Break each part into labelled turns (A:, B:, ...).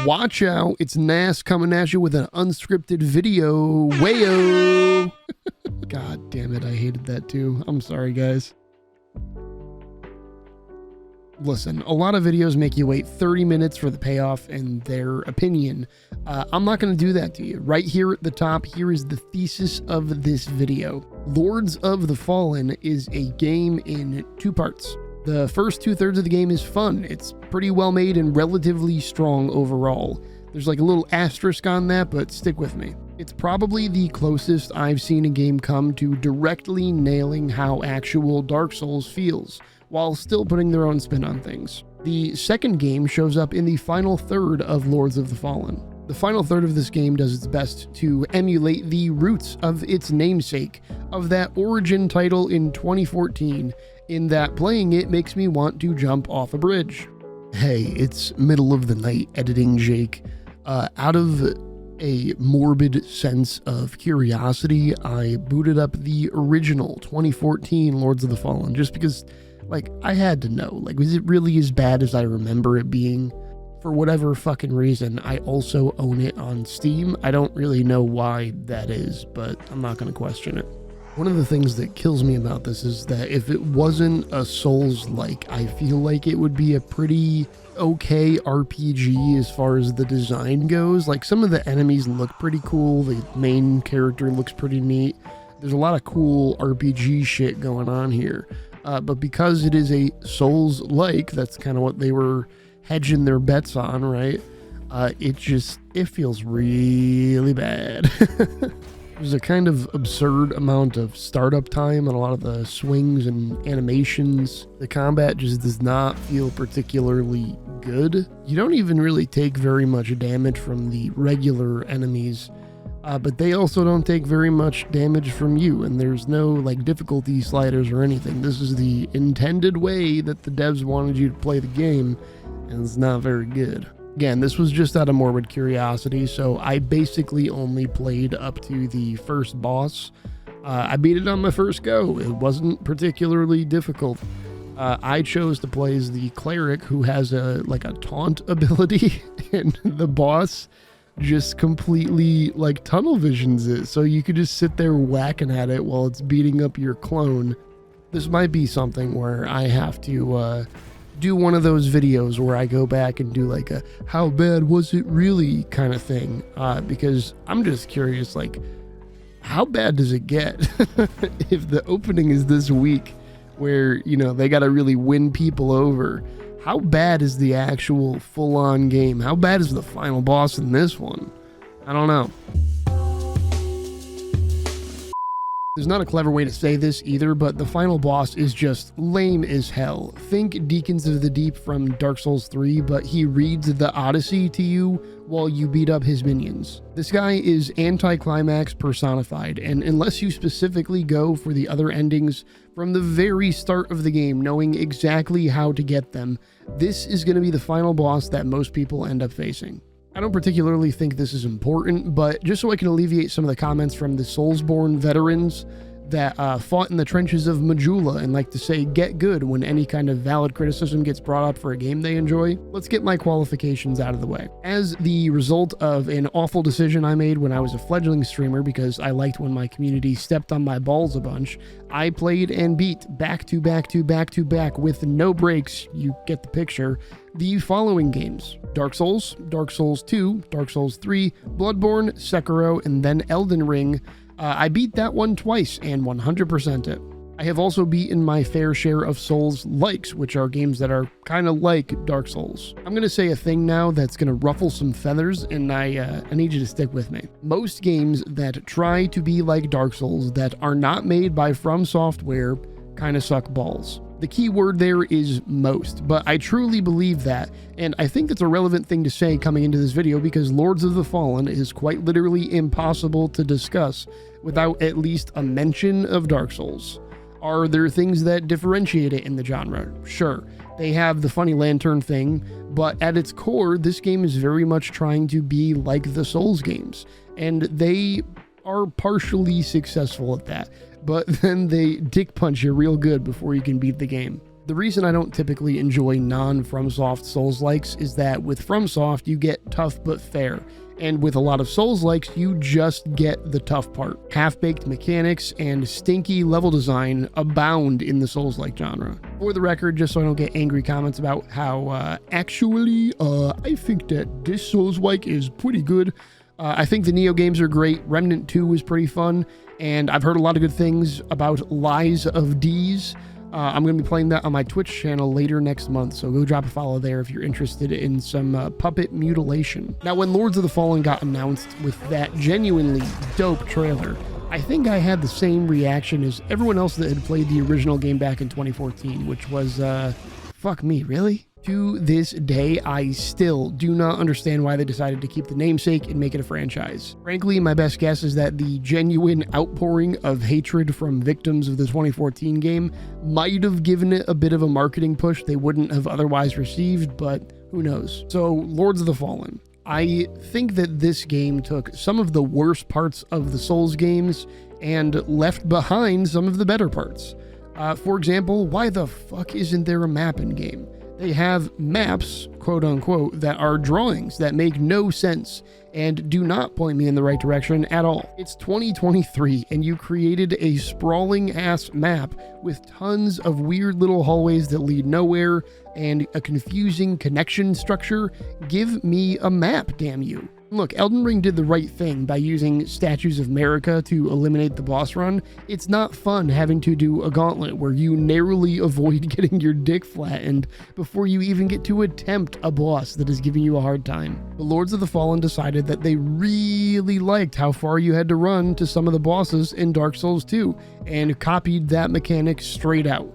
A: Watch out, it's Nas coming at you with an unscripted video. Wayo! God damn it, I hated that too. I'm sorry, guys. Listen, a lot of videos make you wait 30 minutes for the payoff and their opinion. I'm not going to do that to you. Right here at the top, here is the thesis of this video. Lords of the Fallen is a game in 2 parts. The first 2/3 of the game is fun. It's pretty well made and relatively strong overall. There's like a little asterisk on that, but stick with me. It's probably the closest I've seen a game come to directly nailing how actual Dark Souls feels, while still putting their own spin on things. The second game shows up in the final third of Lords of the Fallen. The final third of this game does its best to emulate the roots of its namesake, of that origin title in 2014, in that playing it makes me want to jump off a bridge. Hey, it's middle of the night editing Jake. Out of a morbid sense of curiosity, I booted up the original 2014 Lords of the Fallen just because, like, I had to know, like, was it really as bad as I remember it being? For whatever fucking reason, I also own it on Steam. I don't really know why that is, but I'm not going to question it. One of the things that kills me about this is that if it wasn't a Souls-like, I feel like it would be a pretty okay RPG as far as the design goes. Like, some of the enemies look pretty cool. The main character looks pretty neat. There's a lot of cool RPG shit going on here. But because it is a Souls-like, that's kind of what they were hedging their bets on, right? It feels really bad. There's a kind of absurd amount of startup time on a lot of the swings and animations. The combat just does not feel particularly good. You don't even really take very much damage from the regular enemies, but they also don't take very much damage from you, and there's no like difficulty sliders or anything. This is the intended way that the devs wanted you to play the game, and it's not very good. Again, this was just out of morbid curiosity, so I basically only played up to the first boss. I beat it on my first go. It wasn't particularly difficult. I chose to play as the cleric who has a taunt ability, and the boss just completely like tunnel visions it, so you could just sit there whacking at it while it's beating up your clone. This might be something where I have to do one of those videos where I go back and do like a how bad was it really kind of thing, because I'm just curious, like, how bad does it get? If the opening is this weak where, you know, they got to really win people over, how bad is the actual full-on game? How bad is the final boss in this one? I don't know. There's not a clever way to say this either, but the final boss is just lame as hell. Think Deacons of the Deep from Dark Souls 3, but he reads the Odyssey to you while you beat up his minions. This guy is anticlimax personified, and unless you specifically go for the other endings from the very start of the game, knowing exactly how to get them, this is going to be the final boss that most people end up facing. I don't particularly think this is important, but just so I can alleviate some of the comments from the Soulsborne veterans that fought in the trenches of Majula and like to say get good when any kind of valid criticism gets brought up for a game they enjoy, let's get my qualifications out of the way. As the result of an awful decision I made when I was a fledgling streamer because I liked when my community stepped on my balls a bunch, I played and beat back to back to back to back with no breaks, you get the picture, the following games: Dark Souls, Dark Souls 2, Dark Souls 3, Bloodborne, Sekiro, and then Elden Ring. I beat that one twice and 100%ed it. I have also beaten my fair share of Souls-likes, which are games that are kind of like Dark Souls. I'm going to say a thing now that's going to ruffle some feathers, and I need you to stick with me. Most games that try to be like Dark Souls that are not made by FromSoft kind of suck balls. The key word there is most, but I truly believe that, and I think it's a relevant thing to say coming into this video because Lords of the Fallen is quite literally impossible to discuss without at least a mention of Dark Souls. Are there things that differentiate it in the genre? Sure. They have the funny lantern thing, but at its core, this game is very much trying to be like the Souls games, and they are partially successful at that. But then they dick punch you real good before you can beat the game. The reason I don't typically enjoy non-FromSoft Souls-likes is that with FromSoft, you get tough but fair. And with a lot of Souls-likes, you just get the tough part. Half-baked mechanics and stinky level design abound in the Souls-like genre. For the record, just so I don't get angry comments about how, I think that this Souls-like is pretty good. I think the Neo games are great. Remnant 2 was pretty fun, and I've heard a lot of good things about Lies of D's. I'm going to be playing that on my Twitch channel later next month, so go drop a follow there if you're interested in some puppet mutilation. Now, when Lords of the Fallen got announced with that genuinely dope trailer, I think I had the same reaction as everyone else that had played the original game back in 2014, which was, fuck me, really? To this day, I still do not understand why they decided to keep the namesake and make it a franchise. Frankly, my best guess is that the genuine outpouring of hatred from victims of the 2014 game might have given it a bit of a marketing push they wouldn't have otherwise received, but who knows. So, Lords of the Fallen. I think that this game took some of the worst parts of the Souls games and left behind some of the better parts. For example, why the fuck isn't there a map in game? They have maps, quote unquote, that are drawings that make no sense and do not point me in the right direction at all. It's 2023 and you created a sprawling ass map with tons of weird little hallways that lead nowhere and a confusing connection structure. Give me a map, damn you. Look, Elden Ring did the right thing by using Statues of Marika to eliminate the boss run. It's not fun having to do a gauntlet where you narrowly avoid getting your dick flattened before you even get to attempt a boss that is giving you a hard time. The Lords of the Fallen decided that they really liked how far you had to run to some of the bosses in Dark Souls 2 and copied that mechanic straight out.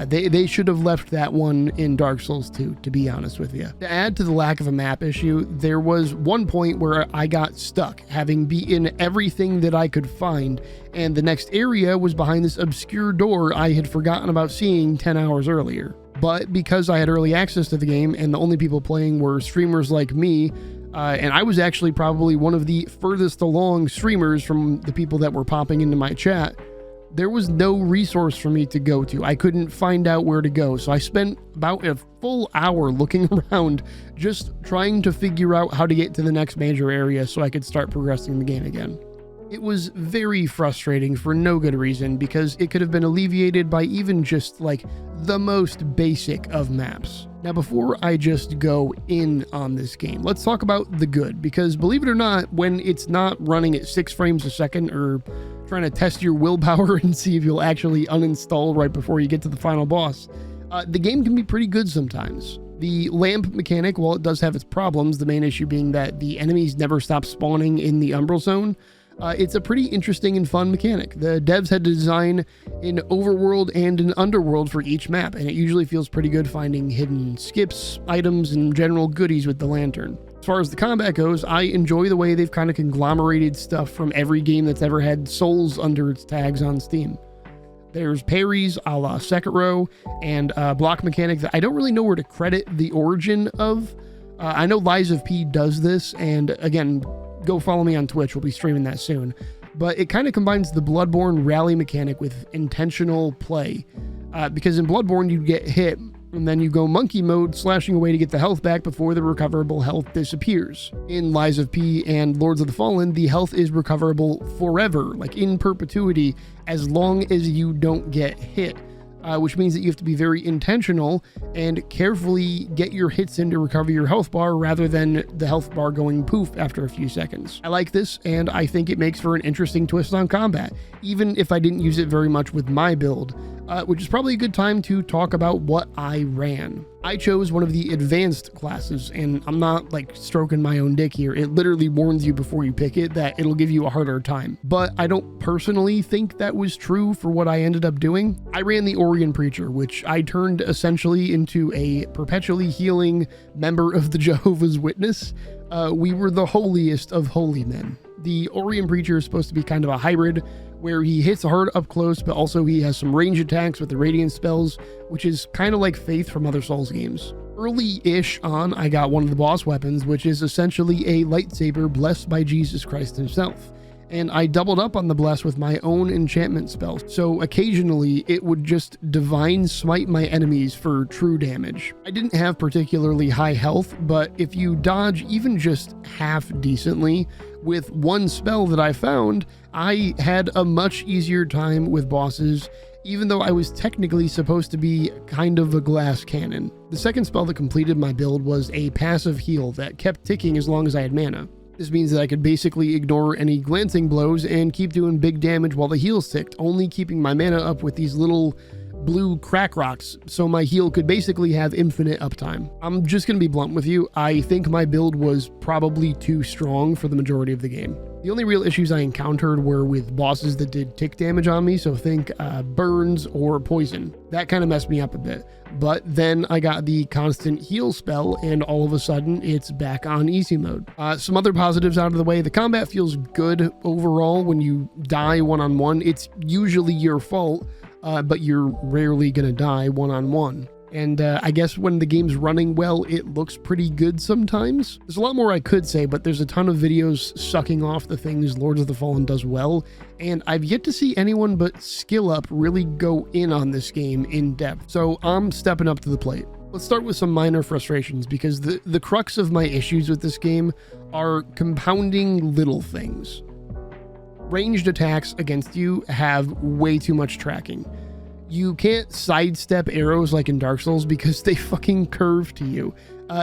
A: They should have left that one in Dark Souls 2, to be honest with you. To add to the lack of a map issue, there was one point where I got stuck, having beaten everything that I could find, and the next area was behind this obscure door I had forgotten about seeing 10 hours earlier. But because I had early access to the game, and the only people playing were streamers like me, and I was actually probably one of the furthest along streamers from the people that were popping into my chat, there was no resource for me to go to. I couldn't find out where to go, so I spent about a full hour looking around just trying to figure out how to get to the next major area so I could start progressing the game again. It was very frustrating for no good reason because it could have been alleviated by even just like the most basic of maps. Now, before I just go in on this game, let's talk about the good, because believe it or not, when it's not running at 6 frames a second or trying to test your willpower and see if you'll actually uninstall right before you get to the final boss, the game can be pretty good sometimes. The lamp mechanic, while it does have its problems, the main issue being that the enemies never stop spawning in the Umbral Zone, it's a pretty interesting and fun mechanic. The devs had to design an overworld and an underworld for each map, and it usually feels pretty good finding hidden skips, items, and general goodies with the lantern. As far as the combat goes, I enjoy the way they've kind of conglomerated stuff from every game that's ever had Souls under its tags on Steam. There's parries a la Sekiro and a block mechanic that I don't really know where to credit the origin of. I know Lies of P does this, and again, go follow me on Twitch. We'll be streaming that soon. But it kind of combines the Bloodborne rally mechanic with intentional play. Because in Bloodborne, you get hit, and then you go monkey mode, slashing away to get the health back before the recoverable health disappears. In Lies of P and Lords of the Fallen, the health is recoverable forever, like in perpetuity, as long as you don't get hit. Which means that you have to be very intentional and carefully get your hits in to recover your health bar rather than the health bar going poof after a few seconds. I like this, and I think it makes for an interesting twist on combat, even if I didn't use it very much with my build, which is probably a good time to talk about what I ran. I chose one of the advanced classes, and I'm not like stroking my own dick here. It literally warns you before you pick it that it'll give you a harder time. But I don't personally think that was true for what I ended up doing. I ran the Organ Preacher, which I turned essentially into a perpetually healing member of the Jehovah's Witness. We were the holiest of holy men. The Organ Preacher is supposed to be kind of a hybrid, where he hits hard up close, but also he has some range attacks with the radiant spells, which is kind of like Faith from other Souls games. Early-ish on, I got one of the boss weapons, which is essentially a lightsaber blessed by Jesus Christ himself. and I doubled up on the bless with my own enchantment spell, so occasionally it would just divine smite my enemies for true damage. I didn't have particularly high health, but if you dodge even just half decently with one spell that I found, I had a much easier time with bosses, even though I was technically supposed to be kind of a glass cannon. The second spell that completed my build was a passive heal that kept ticking as long as I had mana. This means that I could basically ignore any glancing blows and keep doing big damage while the heals ticked, only keeping my mana up with these little blue crack rocks, so my heal could basically have infinite uptime. I'm just gonna be blunt with you, I think my build was probably too strong for the majority of the game. The only real issues I encountered were with bosses that did tick damage on me, so think burns or poison. That kind of messed me up a bit. But then I got the constant heal spell, and all of a sudden it's back on easy mode. Some other positives out of the way, the combat feels good overall. When you die one-on-one, it's usually your fault, but you're rarely gonna die one-on-one. And I guess when the game's running well, it looks pretty good sometimes. There's a lot more I could say, but there's a ton of videos sucking off the things Lords of the Fallen does well, and I've yet to see anyone but Skill Up really go in on this game in depth, so I'm stepping up to the plate. Let's start with some minor frustrations, because the crux of my issues with this game are compounding little things. Ranged attacks against you have way too much tracking. You can't sidestep arrows like in Dark Souls because they fucking curve to you.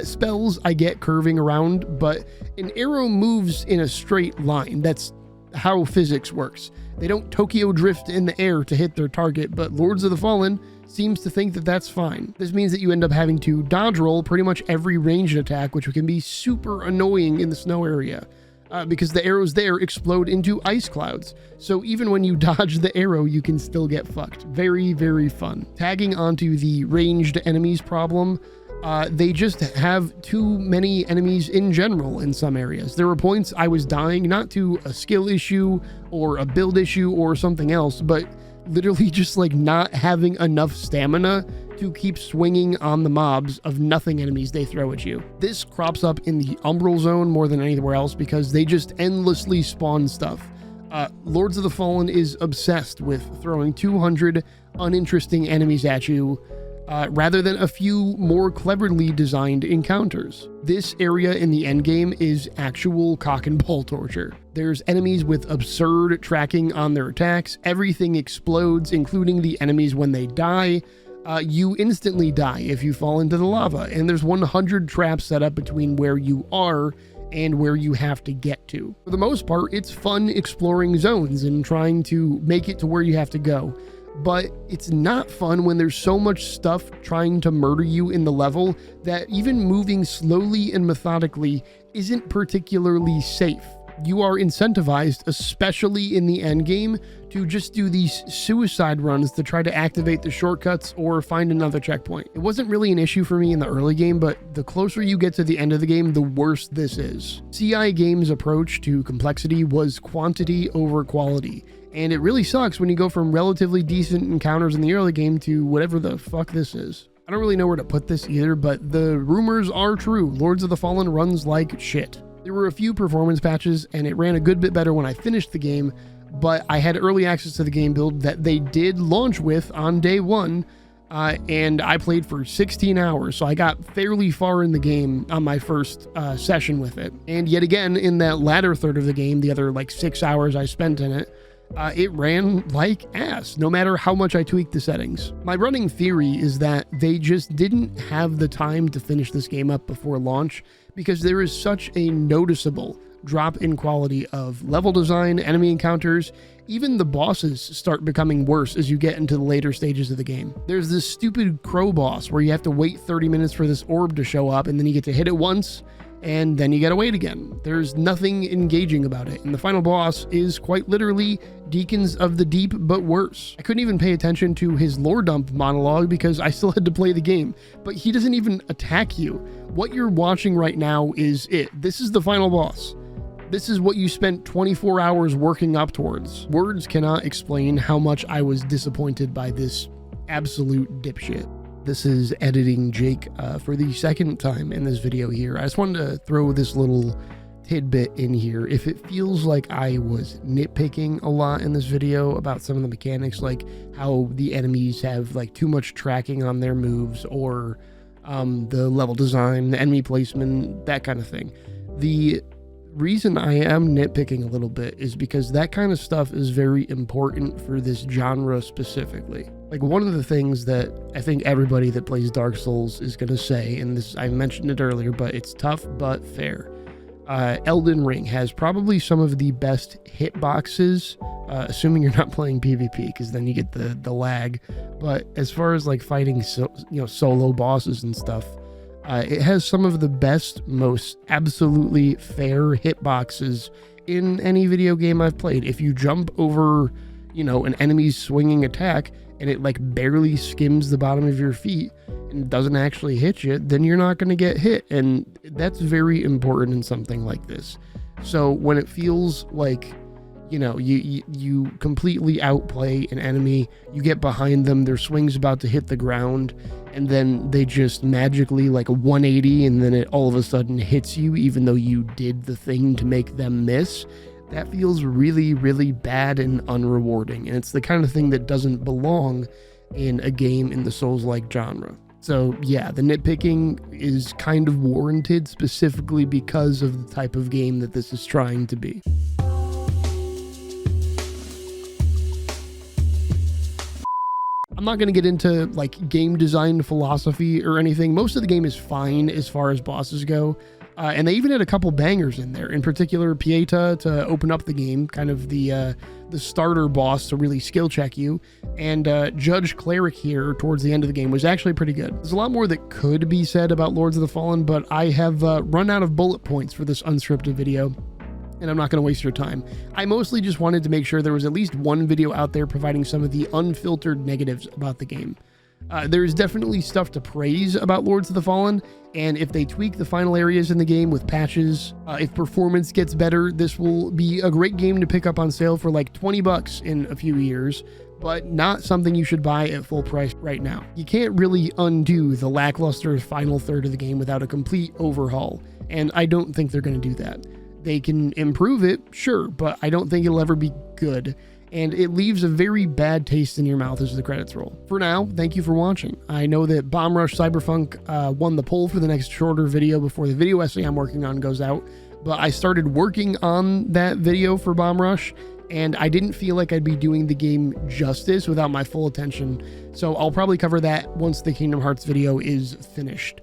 A: Spells, I get curving around, but an arrow moves in a straight line. That's how physics works. They don't Tokyo drift in the air to hit their target, but Lords of the Fallen seems to think that that's fine. This means that you end up having to dodge roll pretty much every ranged attack, which can be super annoying in the snow area. Because the arrows there explode into ice clouds. So even when you dodge the arrow, you can still get fucked. Very, very fun. Tagging onto the ranged enemies problem, they just have too many enemies in general in some areas. There were points I was dying, not to a skill issue or a build issue or something else, but literally just like not having enough stamina to keep swinging on the mobs of nothing enemies they throw at you. This crops up in the Umbral Zone more than anywhere else because they just endlessly spawn stuff. Lords of the Fallen is obsessed with throwing 200 uninteresting enemies at you rather than a few more cleverly designed encounters. This area in the endgame is actual cock and ball torture. There's enemies with absurd tracking on their attacks. Everything explodes, including the enemies when they die. You instantly die if you fall into the lava, and there's 100 traps set up between where you are and where you have to get to. For the most part, it's fun exploring zones and trying to make it to where you have to go. But it's not fun when there's so much stuff trying to murder you in the level that even moving slowly and methodically isn't particularly safe. You are incentivized, especially in the end game, to just do these suicide runs to try to activate the shortcuts or find another checkpoint. It wasn't really an issue for me in the early game, but the closer you get to the end of the game, the worse this is. CI Games' approach to complexity was quantity over quality, and it really sucks when you go from relatively decent encounters in the early game to whatever the fuck this is. I don't really know where to put this either, but the rumors are true. Lords of the Fallen runs like shit. There were a few performance patches, and it ran a good bit better when I finished the game, but I had early access to the game build that they did launch with on day one, and I played for 16 hours, so I got fairly far in the game on my first session with it. And yet again, in that latter third of the game, the other like 6 hours I spent in it, it ran like ass, no matter how much I tweaked the settings. My running theory is that they just didn't have the time to finish this game up before launch, because there is such a noticeable drop in quality of level design, enemy encounters. Even the bosses start becoming worse as you get into the later stages of the game. There's this stupid crow boss where you have to wait 30 minutes for this orb to show up, and then you get to hit it once, and then you gotta wait again. There's nothing engaging about it, and the final boss is quite literally Deacons of the Deep, but worse. I couldn't even pay attention to his lore dump monologue because I still had to play the game, but he doesn't even attack you. What you're watching right now is it. This is the final boss. This is what you spent 24 hours working up towards. Words cannot explain how much I was disappointed by this absolute dipshit. This is Editing Jake for the second time in this video here. I just wanted to throw this little tidbit in here. If it feels like I was nitpicking a lot in this video about some of the mechanics, like how the enemies have like too much tracking on their moves, or the level design, the enemy placement, that kind of thing. The reason I am nitpicking a little bit is because that kind of stuff is very important for this genre specifically. Like, one of the things that I think everybody that plays Dark Souls is going to say, and this, I mentioned it earlier, but it's tough but fair. Elden Ring has probably some of the best hitboxes, assuming you're not playing PvP, because then you get the lag. But as far as like fighting solo bosses and stuff, it has some of the best, most absolutely fair hitboxes in any video game I've played. If you jump over, an enemy's swinging attack and it like barely skims the bottom of your feet and doesn't actually hit you, then you're not going to get hit. And that's very important in something like this. So when it feels like, you completely outplay an enemy, you get behind them, their swing's about to hit the ground, and then they just magically like a 180, and then it all of a sudden hits you, even though you did the thing to make them miss, that feels really, really bad and unrewarding. And it's the kind of thing that doesn't belong in a game in the Souls-like genre. So yeah, the nitpicking is kind of warranted, specifically because of the type of game that this is trying to be. I'm not going to get into like game design philosophy or anything. Most of the game is fine as far as bosses go. And they even had a couple bangers in there, in particular Pieta to open up the game, kind of the starter boss to really skill check you. And Judge Cleric here towards the end of the game was actually pretty good. There's a lot more that could be said about Lords of the Fallen, but I have run out of bullet points for this unscripted video, and I'm not going to waste your time. I mostly just wanted to make sure there was at least one video out there providing some of the unfiltered negatives about the game. There's definitely stuff to praise about Lords of the Fallen, and if they tweak the final areas in the game with patches, if performance gets better, this will be a great game to pick up on sale for like 20 bucks in a few years, but not something you should buy at full price right now. You can't really undo the lackluster final third of the game without a complete overhaul, and I don't think they're going to do that. They can improve it, sure, but I don't think it'll ever be good. And it leaves a very bad taste in your mouth as the credits roll. For now, thank you for watching. I know that Bomb Rush Cyberpunk won the poll for the next shorter video before the video essay I'm working on goes out, but I started working on that video for Bomb Rush, and I didn't feel like I'd be doing the game justice without my full attention, so I'll probably cover that once the Kingdom Hearts video is finished.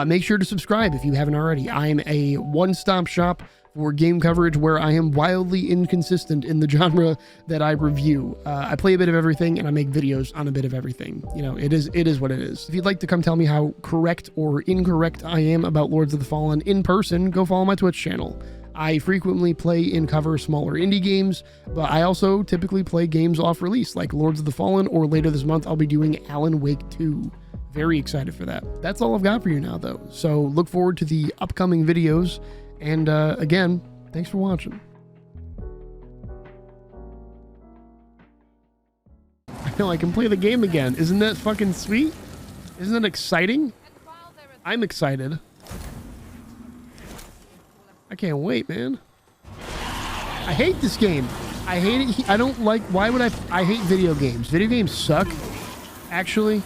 A: Make sure to subscribe if you haven't already. I am a one-stop shop for game coverage where I am wildly inconsistent in the genre that I review. I play a bit of everything and I make videos on a bit of everything. It is what it is. If you'd like to come tell me how correct or incorrect I am about Lords of the Fallen in person, go follow my Twitch channel. I frequently play and cover smaller indie games, but I also typically play games off release like Lords of the Fallen, or later this month I'll be doing Alan Wake 2. Very excited for that. That's all I've got for you now though. So look forward to the upcoming videos. And again, thanks for watching. I know I can play the game again. Isn't that fucking sweet? Isn't that exciting? I'm excited. I can't wait, man. I hate this game. I hate it. I don't like, why would I hate video games. Video games suck, actually.